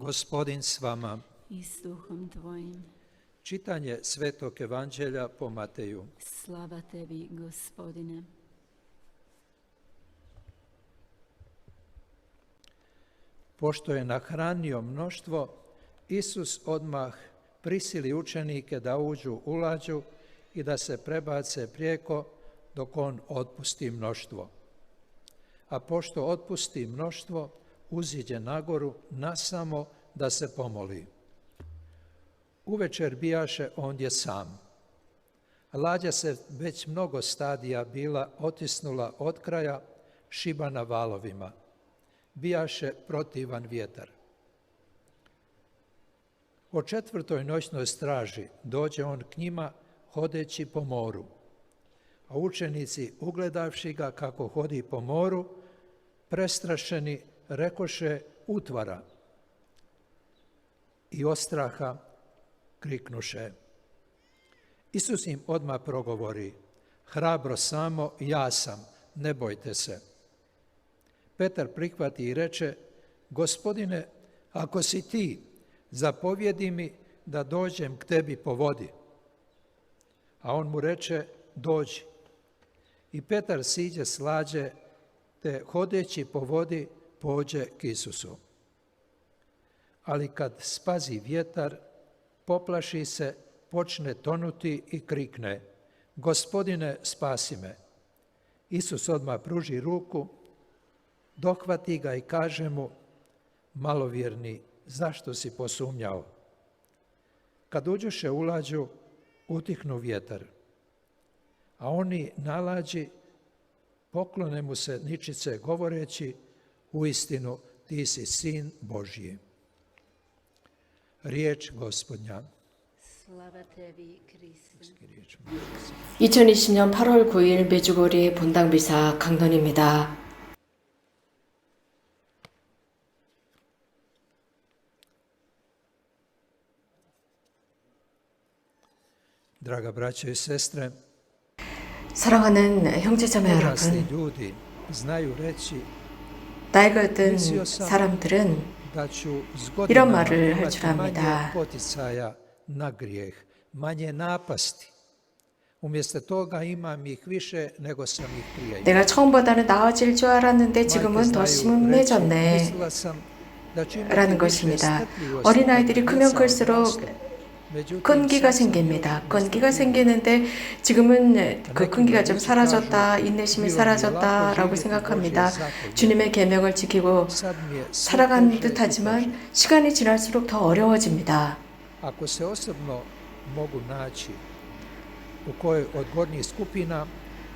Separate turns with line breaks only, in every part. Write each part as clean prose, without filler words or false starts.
Gospodin s vama.
I s duhom tvojim.
Čitanje Svetog Evanđelja po Mateju.
Slava tebi, Gospodine.
Pošto je nahranio mnoštvo, Isus odmah prisili učenike da uđu u lađu i da se prebace prijeko dok on otpusti mnoštvo. A pošto otpusti mnoštvo, uziđe nagoru nasamo da se pomoli. Uvečer bijaše ondje sam. Lađa se već mnogo stadija bila otisnula od kraja, šibana valovima. Bijaše protivan vjetar. O 4. noćnoj straži dođe on k njima hodeći po moru. A učenici, ugledavši ga kako hodi po moru, prestrašeni, rekoše utvara. I od straha kriknuše. Isus im odmah progovori, hrabro samo, ja sam, ne bojte se. Petar prihvati i reče, Gospodine, ako si ti, zapovjedi mi da dođem k tebi po vodi. A on mu reče, dođi. I Petar siđe s lađe, te hodeći po vodi pođe k Isusu. Ali kad spazi vjetar, poplaši se, počne tonuti i krikne, Gospodine, spasi me. Isus odmah pruži ruku, dohvati ga i kaže mu, malovjerni, zašto si posumnjao? Kad uđoše u lađu, utihnu vjetar. A oni na lađi poklone mu se ničice govoreći, uistinu ti si Sin Božji. Riječ Gospodnja.
Slava tebi, Kriste.
2020년 8월 9일 메주고리 본당비사 강론입니다.
Draga braćo i sestre,
사랑하는 형제자매
odrasli
여러분,
ljudi znaju reći
나이가 든 사람들은
da ću s
이런
godinama
말을 할
imati
줄
manje
압니다.
poticaja na grijeh, manje napasti. Umjesto toga imam ih više nego sam ih prije imao.
내가 처음보다는 나아질 줄 알았는데 지금은 더 심해졌네.
Mislila sam da ću imati
라는
više
것입니다.
strpljivosti
어린아이들이
kad
크면
djeca
클수록
odrastu. Međutim,
끈기가
sad sam
생깁니다.
bio
끈기가 생기는데 지금은 그 끈기가 좀 사라졌다, 인내심이 사라졌다라고 생각합니다. 주님의 계명을 지키고
sad mi je sve
살아가는
teže i
듯하지만
teže.
시간이 지날수록 더 어려워집니다.
Ako se osobno mogu naći u kojoj od gornjih skupina,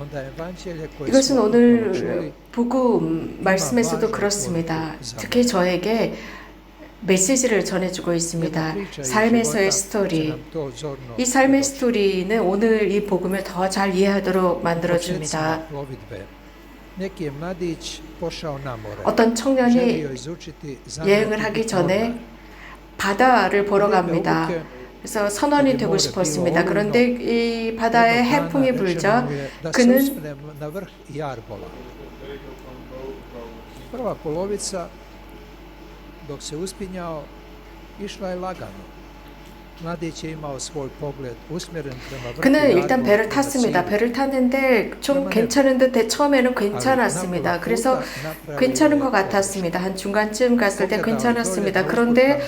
onda evanđelje koje
이것은
smo upravo
오늘
čuli
복음 말씀에서도 그렇습니다. 특히 저에게 메시지를 전해주고 있습니다. 삶에서의 스토리. 이 삶의 스토리는 오늘 이 복음을 더 잘 이해하도록 만들어줍니다.
Neki je mladić pošao na more.
어떤 청년이
Želio izučiti
여행을
zametiti
하기 전에
odmah.
바다를 보러
Vrijeme
갑니다.
obuke
그래서 선원이 되고 싶었습니다. 그런데 이 바다에 해풍이 불자 그는
na vrh jarbola. Prva polovica dok se uspinjao išla je lagano. Mladić je imao svoj pogled usmjeren prema vrhu
그는 일단
jarbola,
배를
prema
탔습니다.
cilju.
배를 탔는데 좀 괜찮은 듯 처음에는 괜찮았습니다. 그래서 괜찮은 것 같았습니다. 한 중간쯤 갔을 때 괜찮았습니다. 그런데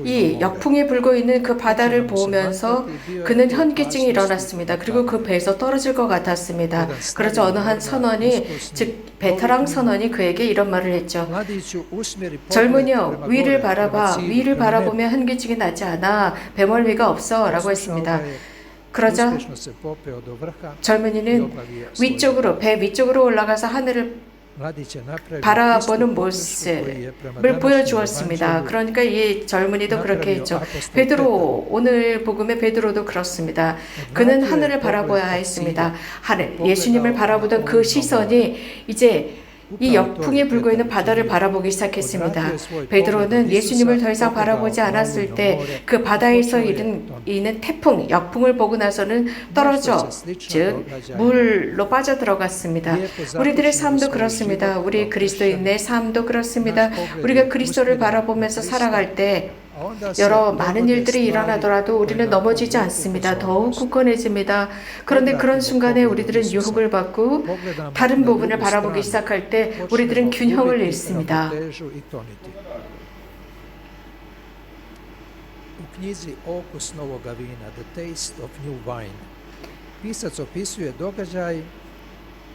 이 역풍이 불고 있는 그 바다를 보면서 그는 현기증이 일어났습니다. 그리고 그 배에서 떨어질 것 같았습니다. 그러자 어느 한 선원이, 즉 베테랑 선원이 그에게 이런 말을 했죠.
Mladiću, usmjeri pogled
젊은이여,
prema
위를
gore, prema
바라봐.
cilju,
위를
prema nebu.
바라보면 현기증이 나지 않아. 배멀미가 없어. 라고 했습니다. 그러자
Uspješno se popeo do vrha.
젊은이는 위쪽으로, 배 위쪽으로 올라가서 하늘을
Mladić je napravio
바라보는
istu pogrešku koju je prema
모습을
današnjem
보여주었습니다.
evanđelju
그러니까 이 젊은이도 그렇게 했죠. 베드로, 오늘 복음의 베드로도 그렇습니다. 그는 하늘을 바라보아야 했습니다. 하늘, 예수님을 바라보던 그 시선이 이제 이 역풍이 불고 있는 바다를 바라보기 시작했습니다. 베드로는 예수님을 더 이상 바라보지 않았을 때 그 바다에서 일어나는 태풍, 역풍을 보고 나서는 떨어져, 즉 물로 빠져들어갔습니다. 우리들의 삶도 그렇습니다. 우리 그리스도인의 삶도 그렇습니다. 우리가 그리스도를 바라보면서 살아갈 때 여러 많은 일들이 일어나더라도 우리는 넘어지지 않습니다. 더욱 굳건해집니다. 그런데 그런 순간에 우리들은 유혹을 받고 다른 부분을 바라보기 시작할 때 우리들은 균형을 잃습니다.
U knjizi Okus novoga vina, The Taste of New Wine, pisac opisuje događaj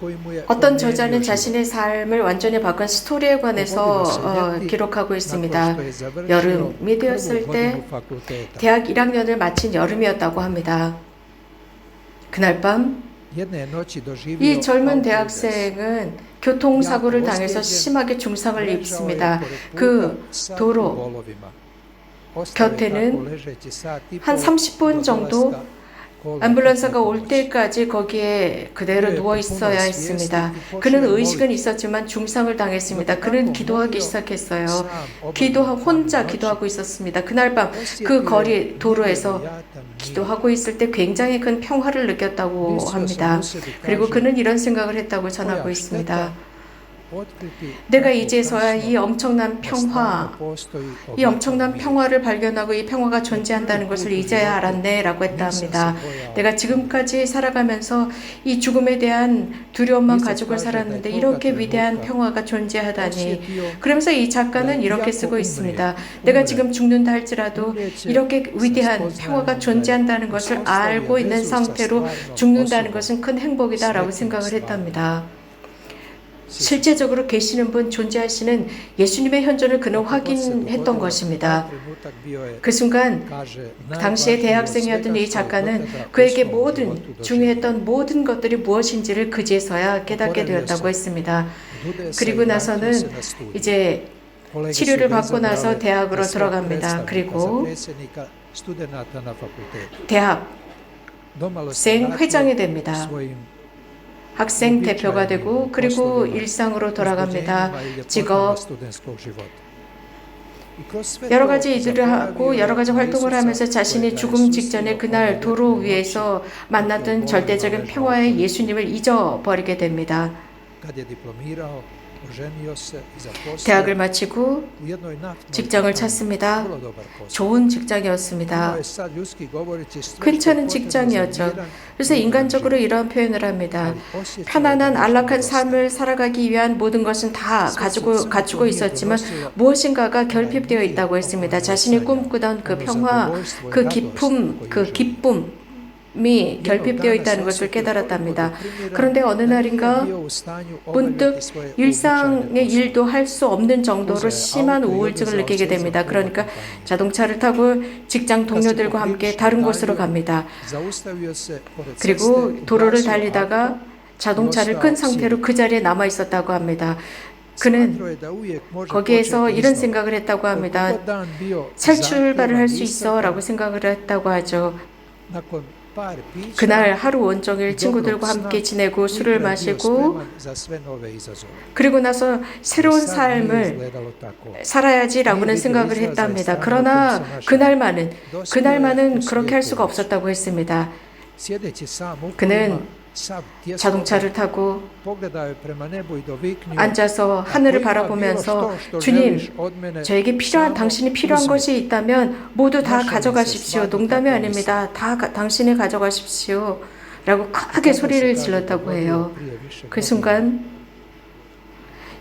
koji mu je
어떤 저자는 자신의 삶을 완전히 바꾼 스토리에 관해서 기록하고 있습니다. 여름이 되었을 때 대학 1학년을 마친 여름이었다고 합니다. 그날 밤 이 젊은 대학생은 교통사고를 당해서 심하게 중상을 입습니다. 그 도로 곁에는 한 30분 정도 앰뷸런스가 올 때까지 거기에 그대로 누워 있어야 했습니다. 그는 의식은 있었지만 중상을 당했습니다. 그는 기도하기 시작했어요. 혼자 기도하고 있었습니다. 그날 밤 그 거리 도로에서 기도하고 있을 때 굉장히 큰 평화를 느꼈다고 합니다. 그리고 그는 이런 생각을 했다고 전하고 있습니다. 내가 이제서야 이 엄청난 평화를 발견하고 이 평화가 존재한다는 것을 이제야 알았네 라고 했다 합니다. 내가 지금까지 살아가면서 이 죽음에 대한 두려움만 가지고 살았는데 이렇게 위대한 평화가 존재하다니. 그러면서 이 작가는 이렇게 쓰고 있습니다. 내가 지금 죽는다 할지라도 이렇게 위대한 평화가 존재한다는 것을 알고 있는 상태로 죽는다는 것은 큰 행복이다 라고 생각을 했답니다. 실제적으로 계시는 분, 존재하시는 예수님의 현존을 그는 확인했던 것입니다. 그 순간 당시에 대학생이었던 이 작가는 그에게 중요했던 모든 것들이 무엇인지를 그제서야 깨닫게 되었다고 했습니다. 그리고 나서는 이제 치료를 받고 나서 대학으로 들어갑니다. 그리고 대학생 회장이 됩니다. 학생 대표가 되고 그리고 일상으로 돌아갑니다. 직업, 여러 가지 일들을 하고 여러 가지 활동을 하면서 자신이 죽음 직전에 그날 도로 위에서 만났던 절대적인 평화의 예수님을 잊어버리게 됩니다. 대학을 마치고 직장을 찾습니다. 좋은 직장이었습니다. 괜찮은 직장이었죠. 그래서 인간적으로 이런 표현을 합니다. 편안한 안락한 삶을 살아가기 위한 모든 것은 다 갖추고 있었지만 무엇인가가 결핍되어 있다고 했습니다. 자신이 꿈꾸던 그 평화, 그 기쁨이 결핍되어 있다는 것을 깨달았답니다. 그런데 어느 날인가 문득 일상의 일도 할 수 없는 정도로 심한 우울증을 느끼게 됩니다. 그러니까 자동차를 타고 직장 동료들과 함께 다른 곳으로 갑니다. 그리고 도로를 달리다가 자동차를 끈 상태로 그 자리에 남아 있었다고 합니다. 그는 거기에서 이런 생각을 했다고 합니다. 새 출발을 할 수 있어 라고 생각을 했다고 하죠. 그날 하루 온종일 친구들과 함께 지내고 술을 마시고 그리고 나서 새로운 삶을 살아야지라고는 생각을 했답니다. 그러나 그날만은 그렇게 할 수가 없었다고 했습니다. 그는 자동차를 타고 앉아서 하늘을 바라보면서 주님, 저에게 당신이 필요한 것이 있다면 모두 다 가져가십시오. 농담이 아닙니다. 다 당신이 가져가십시오. 라고 크게 소리를 질렀다고 해요. 그 순간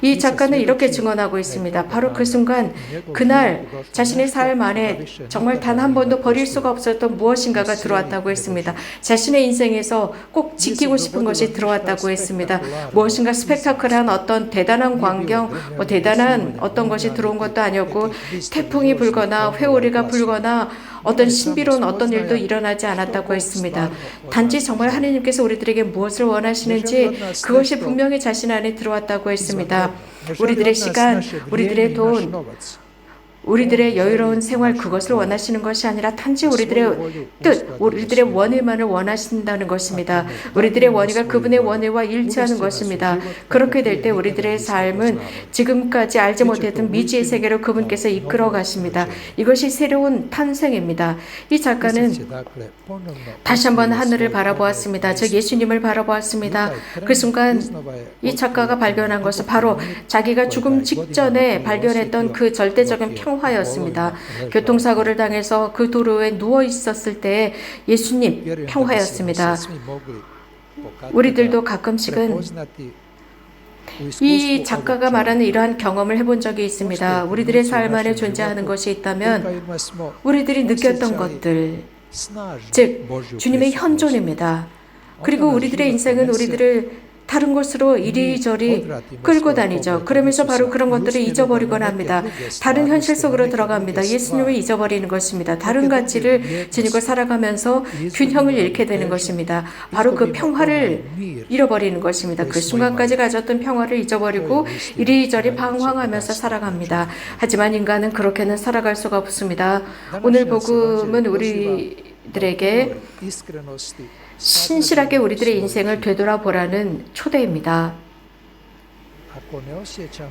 이 작가는 이렇게 증언하고 있습니다. 바로 그 순간 그날 자신의 삶 안에 정말 단 한 번도 버릴 수가 없었던 무엇인가가 들어왔다고 했습니다. 자신의 인생에서 꼭 지키고 싶은 것이 들어왔다고 했습니다. 무엇인가 스펙타클한 어떤 대단한 광경, 대단한 어떤 것이 들어온 것도 아니었고 태풍이 불거나 회오리가 불거나 어떤 신비로운 어떤 일도 일어나지 않았다고 했습니다. 단지 정말 하나님께서 우리들에게 무엇을 원하시는지 그것이 분명히 자신 안에 들어왔다고 했습니다. 우리들의 시간, 우리들의 돈, 우리들의 여유로운 생활 그것을 원하시는 것이 아니라 단지 우리들의 뜻, 우리들의 원의만을 원하신다는 것입니다. 우리들의 원의가 그분의 원의와 일치하는 것입니다. 그렇게 될 때 우리들의 삶은 지금까지 알지 못했던 미지의 세계로 그분께서 이끌어 가십니다. 이것이 새로운 탄생입니다. 이 작가는 다시 한번 하늘을 바라보았습니다. 즉 예수님을 바라보았습니다. 그 순간 이 작가가 발견한 것은 바로 자기가 죽음 직전에 발견했던 그 절대적인 평화였습니다. 교통사고를 당해서 그 도로에 누워 있었을 때 예수님 평화였습니다. 우리들도 가끔씩은 이 작가가 말하는 이러한 경험을 해본 적이 있습니다. 우리들의 삶 안에 존재하는 것이 있다면 우리들이 느꼈던 것들, 즉 주님의 현존입니다. 그리고 우리들의 인생은 우리들을 다른 곳으로 이리저리 끌고 다니죠. 그러면서 바로 그런 것들을 잊어버리곤 합니다. 다른 현실 속으로 들어갑니다. 예수님을 잊어버리는 것입니다. 다른 가치를 지니고 살아가면서 균형을 잃게 되는 것입니다. 바로 그 평화를 잃어버리는 것입니다. 그 순간까지 가졌던 평화를 잊어버리고 이리저리 방황하면서 살아갑니다. 하지만 인간은 그렇게는 살아갈 수가 없습니다. 오늘 복음은 우리들에게 신실하게 우리들의 인생을 되돌아보라는 초대입니다.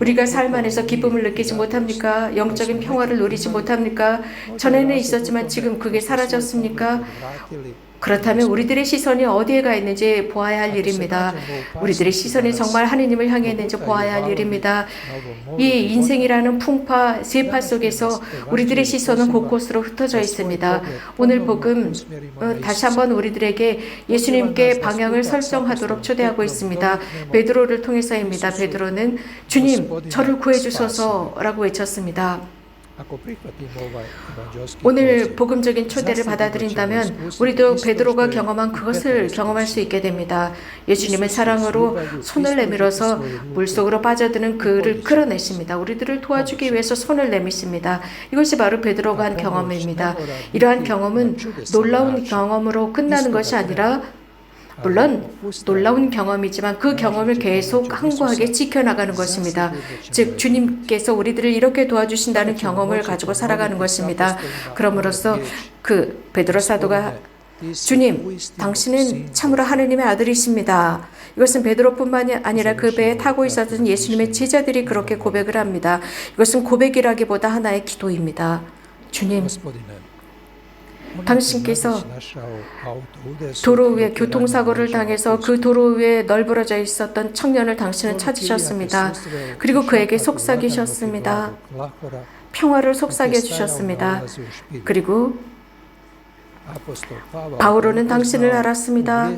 우리가 삶 안에서 기쁨을 느끼지 못합니까? 영적인 평화를 누리지 못합니까? 전에는 있었지만 지금 그게 사라졌습니까? 그렇다면 우리들의 시선이 어디에 가 있는지 보아야 할 일입니다. 우리들의 시선이 정말 하느님을 향해 있는지 보아야 할 일입니다. 이 인생이라는 풍파, 세파 속에서 우리들의 시선은 곳곳으로 흩어져 있습니다. 오늘 복음 다시 한번 우리들에게 예수님께 방향을 설정하도록 초대하고 있습니다. 베드로를 통해서입니다. 베드로는 주님, 저를 구해주소서라고 외쳤습니다. 오늘 복음적인 초대를 받아들인다면 우리도 베드로가 경험한 그것을 경험할 수 있게 됩니다. 예수님의 사랑으로 손을 내밀어서 물속으로 빠져드는 그를 끌어내십니다. 우리들을 도와주기 위해서 손을 내미십니다. 이것이 바로 베드로가 한 경험입니다. 이러한 경험은 놀라운 경험으로 끝나는 것이 아니라 물론 놀라운 경험이지만 그 경험을 계속 항구하게 지켜나가는 것입니다. 즉 주님께서 우리들을 이렇게 도와주신다는 경험을 가지고 살아가는 것입니다. 그럼으로써 그 베드로 사도가 주님, 당신은 참으로 하느님의 아들이십니다. 이것은 베드로뿐만이 아니라 그 배에 타고 있었던 예수님의 제자들이 그렇게 고백을 합니다. 이것은 고백이라기보다 하나의 기도입니다. 주님, 당신께서 도로 위에 교통사고를 당해서 그 도로 위에 널브러져 있었던 청년을 당신은 찾으셨습니다. 그리고 그에게 속삭이셨습니다. 평화를 속삭여 주셨습니다. 그리고 바오로는 당신을 알았습니다.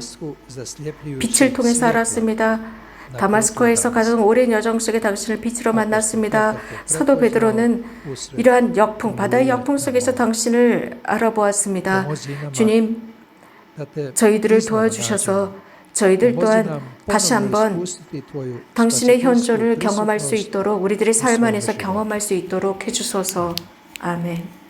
빛을 통해서 알았습니다. 다마스코에서 가장 오랜 여정 속에 당신을 빛으로 만났습니다. 사도 베드로는 이러한 역풍, 바다의 역풍 속에서 당신을 알아보았습니다. 주님, 저희들을 도와주셔서 저희들 또한 다시 한번 당신의 현존을 경험할 수 있도록 우리들의 삶 안에서 경험할 수 있도록 해주소서. 아멘.